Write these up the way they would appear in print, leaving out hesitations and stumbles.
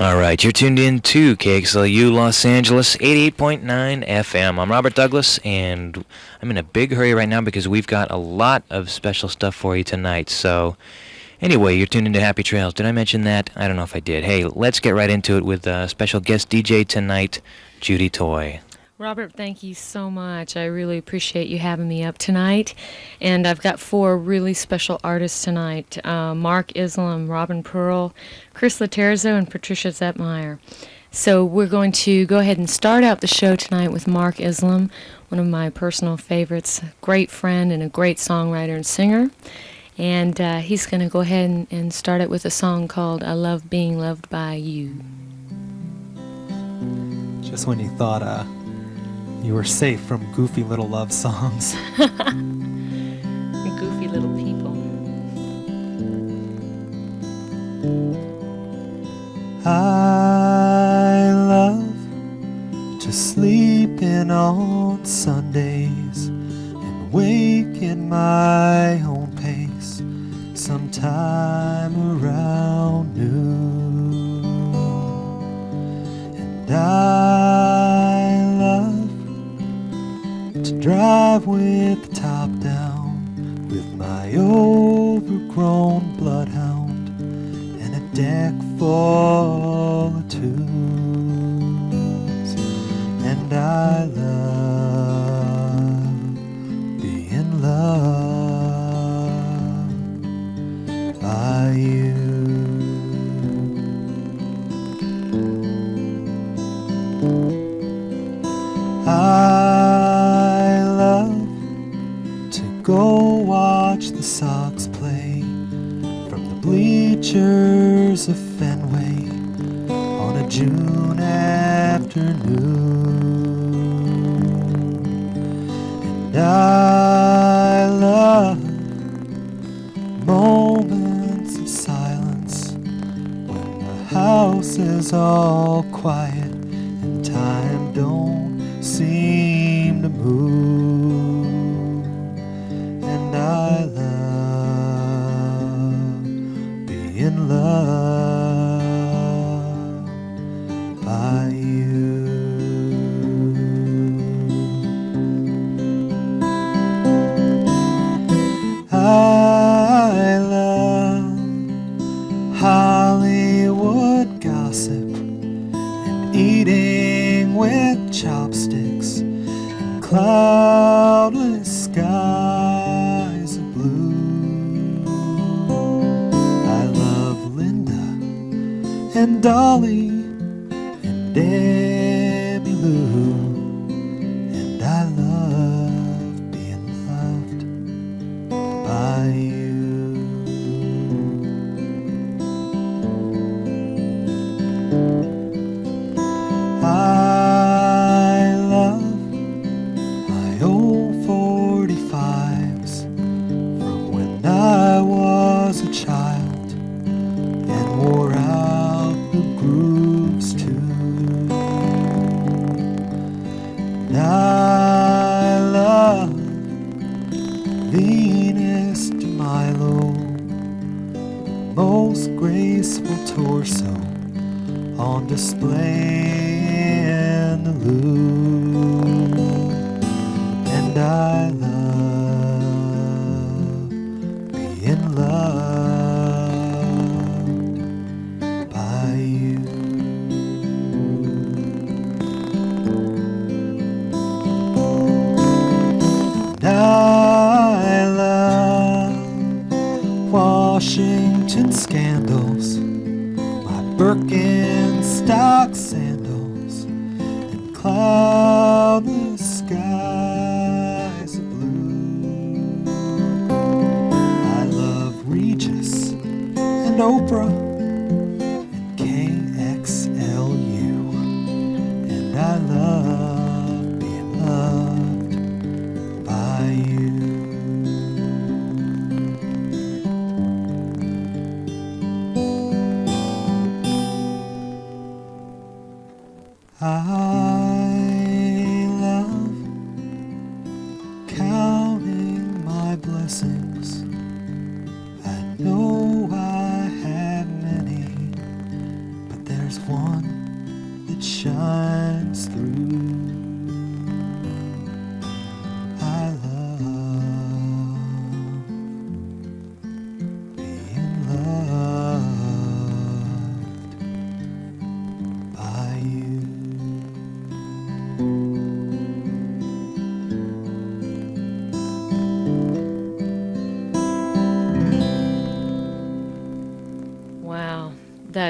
All right, you're tuned in to KXLU Los Angeles 88.9 FM. I'm Robert Douglas, and I'm in a big hurry right now because we've got a lot of special stuff for you tonight. So, anyway, you're tuned into Happy Trails. Did I mention that? I don't know if I did. Hey, let's get right into it with special guest DJ tonight, Judy Toy. Robert, thank you so much. I really appreciate you having me up tonight. And I've got 4 really special artists tonight. Mark Islam, Robin Pearl, Chris LATERZO, and PATRICIA ZEHENTMAYR. So we're going to go ahead and start out the show tonight with Mark Islam, one of my personal favorites, a great friend and a great songwriter and singer. And he's going to go ahead and start it with a song called I Love Being Loved by You. Just when you thought you were safe from goofy little love songs. Goofy little people. I love to sleep in on Sundays and wake in my own pace sometime around noon. And I love to drive with the top down with my overgrown bloodhound and a deck full of tunes. And I love being loved by you. I love to go watch the Sox play from the bleachers of Fenway on a June afternoon. And I love moments of silence when the house is all quiet and time don't seem to move. And I love being loved by you. I love Hollywood gossip and eating with chopsticks and cloudless skies of blue. I love Linda and Dolly and Emmylou, and I love being loved by you. I love my old 45s from when I was a child and wore out the grooves too. And I love Venus de Milo, the most graceful torso on display in the Louvre. And I love being loved by you. And I love Washington scandals, my Birkenstock sandals, and cloudless skies of blue. I love Regis and Oprah and KXLU, and I love being loved by you. I love counting my blessings. I know I have many, but there's one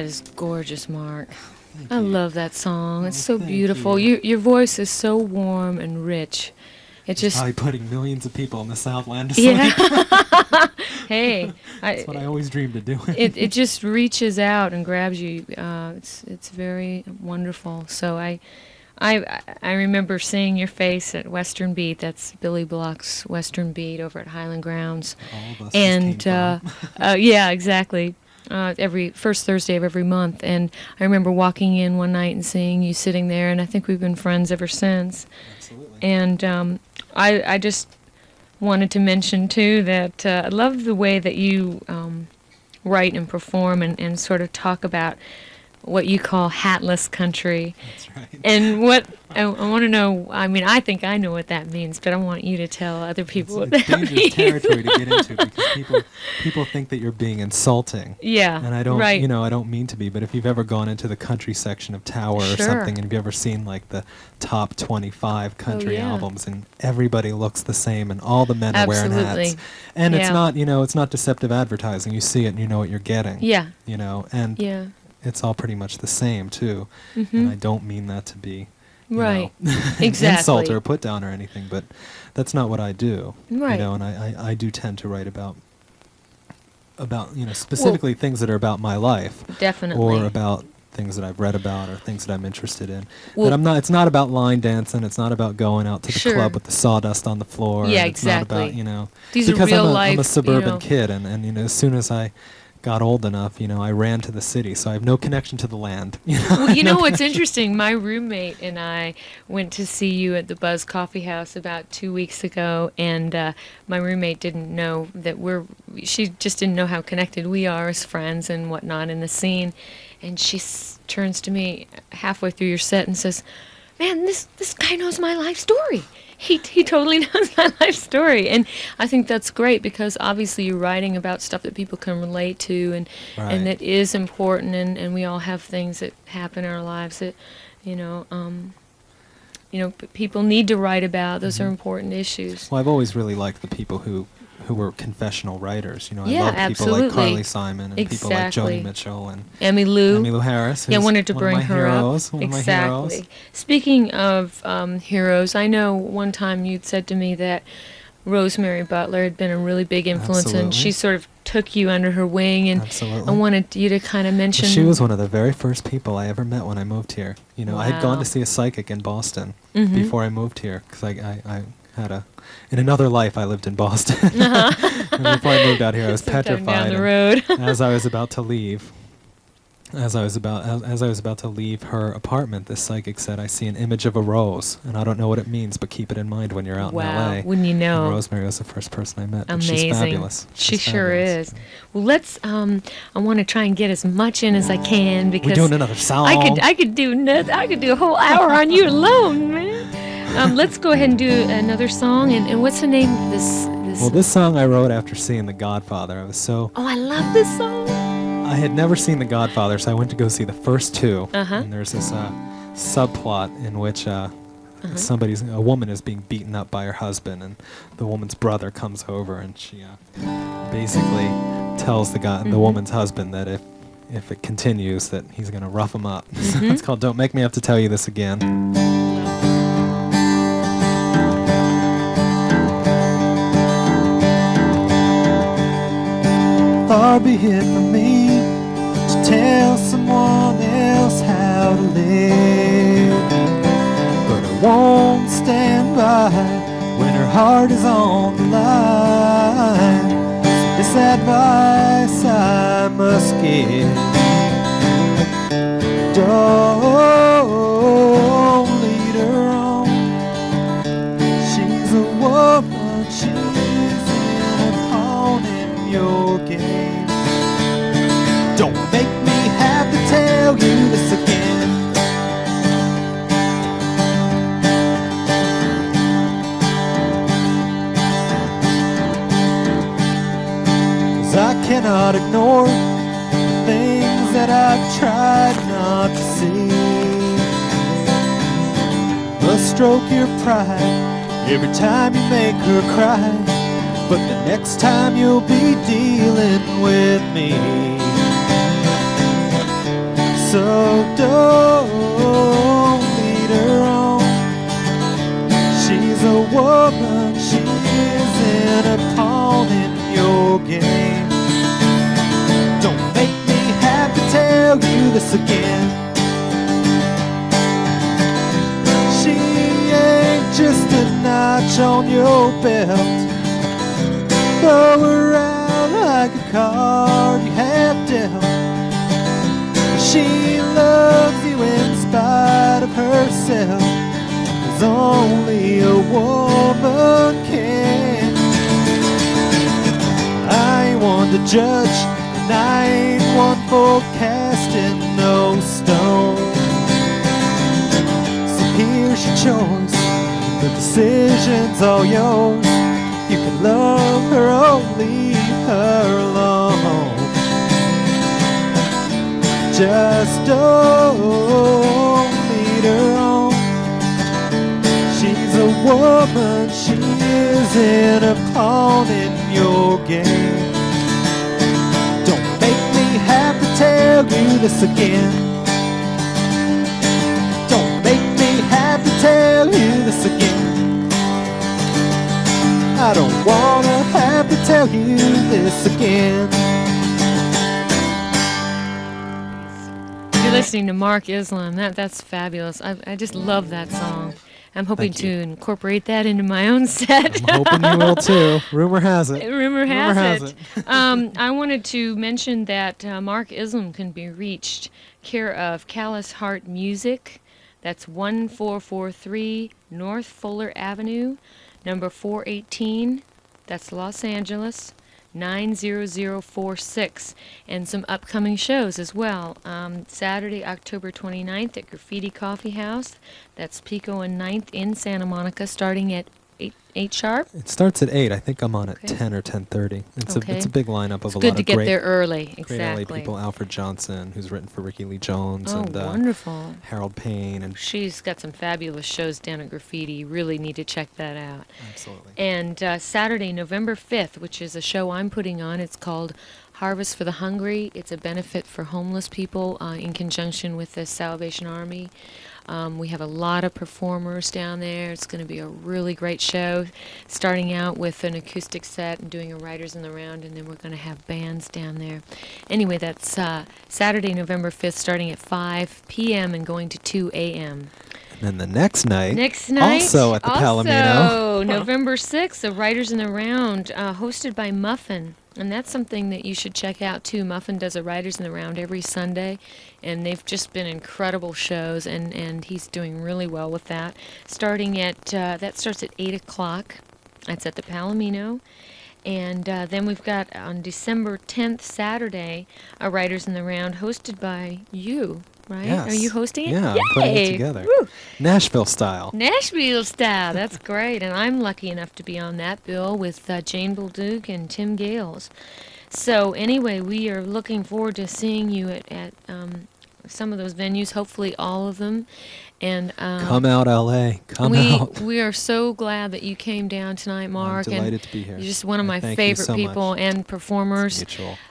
That is gorgeous, Mark. Thank I you. love that song. It's so thank beautiful. you. Your voice is so warm and rich. It just Probably putting millions of people in the Southland to sleep. yeah. Hey, That's what I always dreamed of doing. it just reaches out and grabs you. It's very wonderful. So I remember seeing your face at Western Beat. That's Billy Block's Western Beat over at Highland Grounds. All of us And just came yeah, exactly. Every first Thursday of every month. And I remember walking in one night and seeing you sitting there, and I think we've been friends ever since. Absolutely. And I just wanted to mention too that I love the way that you write and perform and sort of talk about what you call hatless country. That's right. And what I want to know, I mean, I think I know what that means, but I want you to tell other people what It's that dangerous means. territory to get into because people think that you're being insulting. Yeah, And I don't, right. I don't mean to be, but if you've ever gone into the country section of Tower or Sure. something, and have you ever seen like the top 25 country yeah. albums, and everybody looks the same, and all the men are wearing Absolutely. hats, and it's Yeah. not, it's not deceptive advertising. You see it, and you know what you're getting. Yeah, And yeah. it's all pretty much the same too. Mhm. And I don't mean that to be, Right. an Exactly. insult or a put down or anything, but that's not what I do. Right. And I do tend to write about specifically things that are about my life, Definitely. or about things that I've read about, or things that I'm interested in. Well- But it's not about line dancing. It's not about going out to the Sure. club with the sawdust on the floor. Yeah, and it's not about, exactly. These are because real I'm life, a suburban you know. kid, and as soon as I got old enough, I ran to the city, so I have no connection to the land. Well, you No know what's connection. interesting? My roommate and I went to see you at the Buzz Coffee House about 2 weeks ago, and my roommate didn't know that she just didn't know how connected we are as friends and whatnot in the scene. And she turns to me halfway through your set and says, "Man, this guy knows my life story. He totally knows my life story." And I think that's great because obviously you're writing about stuff that people can relate to and Right. that is important, and we all have things that happen in our lives that people need to write about. Those are important issues. Well, I've always really liked the people who were confessional writers. I Yeah, love people absolutely. like Carly Simon and people like Exactly. Joni Mitchell and Emmylou Harris. Yeah, I who's wanted to one bring of my her heroes, up. One of my Exactly. heroes. Speaking of heroes, I know one time you'd said to me that Rosemary Butler had been a really big influence, and she Absolutely. sort of took you under her wing. And Absolutely. I wanted you to kind of mention. She was one of the very first people I ever met when I moved here. I had gone Wow. to see a psychic in Boston Mhm. before I moved here because I had in another life I lived in Boston. And before I moved out here, I was Sometime petrified. down the and road. as I was about to leave, as I was about to leave her apartment, this psychic said, "I see an image of a rose, and I don't know what it means, but keep it in mind when you're out Wow, in L.A." wouldn't you know? And Rosemary was the first person I met. and Amazing. She's fabulous. She She's sure fabulous. is. Well, let's. I want to try and get as much in as I can because We're doing another song. I could do a whole hour on you alone, man. Let's go ahead and do another song. And what's the name of this? Well, this song I wrote after seeing The Godfather. Oh, I love this song. I had never seen The Godfather, so I went to go see the first two. Uh-huh. And there's this subplot in which a woman is being beaten up by her husband, and the woman's brother comes over, and she basically tells the woman's husband that if it continues, that he's going to rough him up. So it's called "Don't Make Me Have to Tell You This Again." Far be it from me to tell someone else how to live, but I won't stand by when her heart is on the line. So this advice I must give: don't lead her on. She's a woman, she's in a pawn in your game. Don't make me have to tell you this again. 'Cause I cannot ignore the things that I've tried not to see. Must stroke your pride every time you make her cry, but the next time you'll be dealing with me. So don't lead her on. She's a woman, she isn't a pawn in your game. Don't make me have to tell you this again. She ain't just a notch on your belt. Throw her out like a card you have dealt. She loves you in spite of herself, as only a woman can. I ain't one to judge, and I ain't one for casting no stone. So here's your choice, the decision's all yours. You can love her or leave her alone. Just don't lead her on. She's a woman, she isn't a pawn in your game. Don't make me have to tell you this again. Don't make me have to tell you this again. I don't wanna have to tell you this again. You're listening to Mark Islam. That's fabulous. I just love that song. I'm hoping to incorporate that into my own set. I'm hoping you will too. Rumor has it. Rumor has it. I wanted to mention that Mark Islam can be reached care of Calloused Heart Music. That's 1443 North Fuller Avenue, number 418. That's Los Angeles, 90046. And some upcoming shows as well. Saturday, October 29th at Graffiti Coffee House. That's Pico and 9th in Santa Monica, starting at 8 sharp. It starts at 8. I think I'm on at 10 or 10:30. It's a big lineup of a lot of good to get there early. great LA people. Alfred Johnson, who's written for Ricky Lee Jones, and wonderful. Harold Payne, and she's got some fabulous shows down at Graffiti. You really need to check that out. Absolutely. And Saturday, November 5th, which is a show I'm putting on. It's called Harvest for the Hungry. It's a benefit for homeless people in conjunction with the Salvation Army. We have a lot of performers down there. It's going to be a really great show, starting out with an acoustic set and doing a Writers in the Round, and then we're going to have bands down there. Anyway, that's Saturday, November 5th, starting at 5 p.m. and going to 2 a.m. And then the next night, also at the Palomino. Also, November 6th, a Writers in the Round, hosted by Muffin. And that's something that you should check out, too. Muffin does a Writers in the Round every Sunday, and they've just been incredible shows, and he's doing really well with that. Starting at, that starts at 8 o'clock. That's at the Palomino. And then we've got on December 10th, Saturday, a Writers in the Round hosted by you, right? Yes. Are you hosting it? Yeah, Yay! I'm putting it together. Woo! Nashville style. Nashville style. That's great. And I'm lucky enough to be on that bill with Jane Bolduc and Tim Gales. So anyway, we are looking forward to seeing you at some of those venues, hopefully all of them. And come out, LA. Come out. We are so glad that you came down tonight, Mark. I'm delighted to be here. You're just one of my favorite people and performers.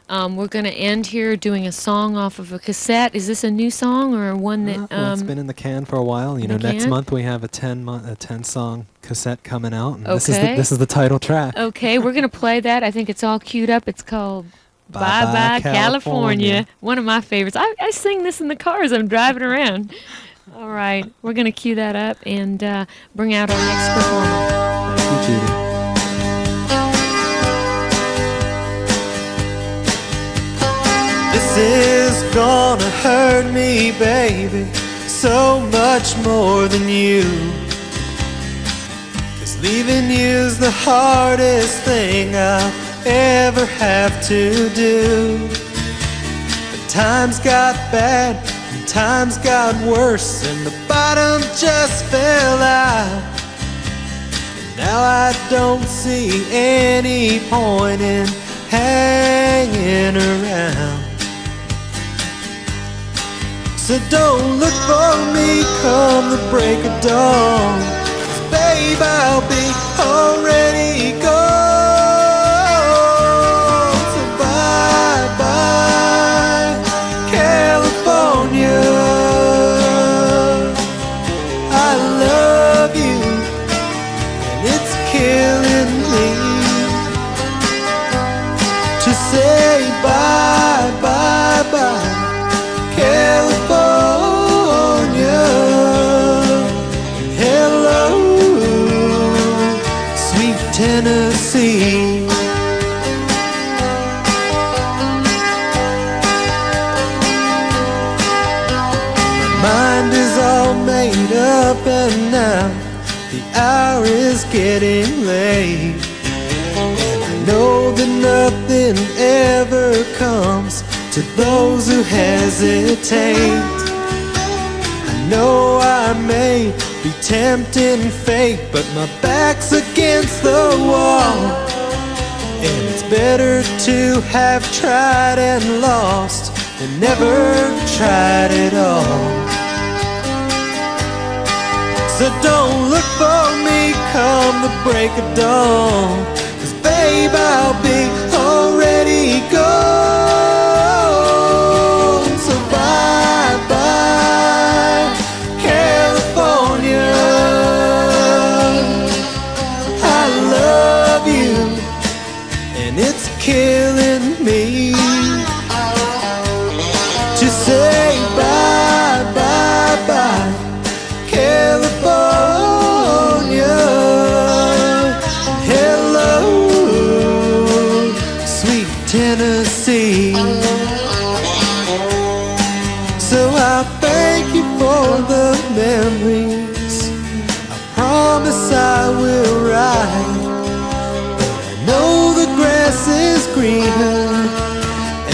We're going to end here doing a song off of a cassette. Is this a new song or one that? Well, it's been in the can for a while. You know, next month we have a 10-song cassette coming out, and this is the title track. Okay, we're going to play that. I think it's all queued up. It's called Bye Bye California. One of my favorites. I sing this in the car as I'm driving around. All right, we're going to cue that up and bring out our next performer. Thank you, Judy. This is gonna hurt me, baby, so much more than you. 'Cause leaving you's the hardest thing I'll ever have to do. But times got bad, and times got worse, and the bottom just fell out. And now I don't see any point in hanging around. So don't look for me come the break of dawn, 'cause babe, I'll be already gone. So bye bye California. say bye, bye, bye, California. Hello, sweet Tennessee. My mind is all made up and now the hour is getting late. And I know that nothing ever comes to those who hesitate. I know I may be tempting fate, but my back's against the wall. And it's better to have tried and lost than never tried at all. So don't look for me come the break of dawn, 'cause babe, I'll be already gone. So bye, bye, California. I love you, and it's killing me to say bye, bye, bye, California. Hello, sweet Tennessee. So I thank you for the memories. I promise I will ride, but I know the grass is greener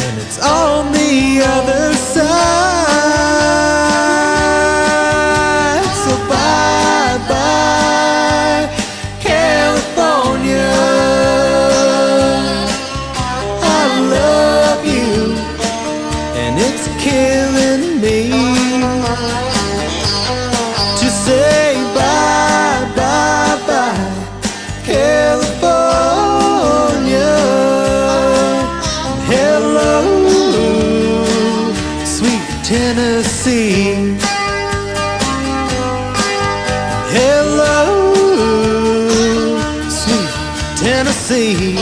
and it's on the other side. So bye, bye, California. I love you, and it's killing me to say bye, bye, bye, California. Hello, sweet Tennessee. Hello, sweet Tennessee.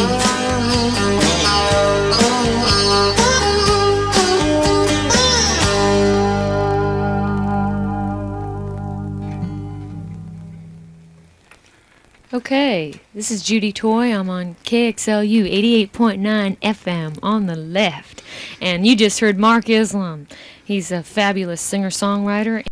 Okay, this is Judy Toy. I'm on KXLU 88.9 FM on the left. And you just heard Mark Islam. He's a fabulous singer-songwriter.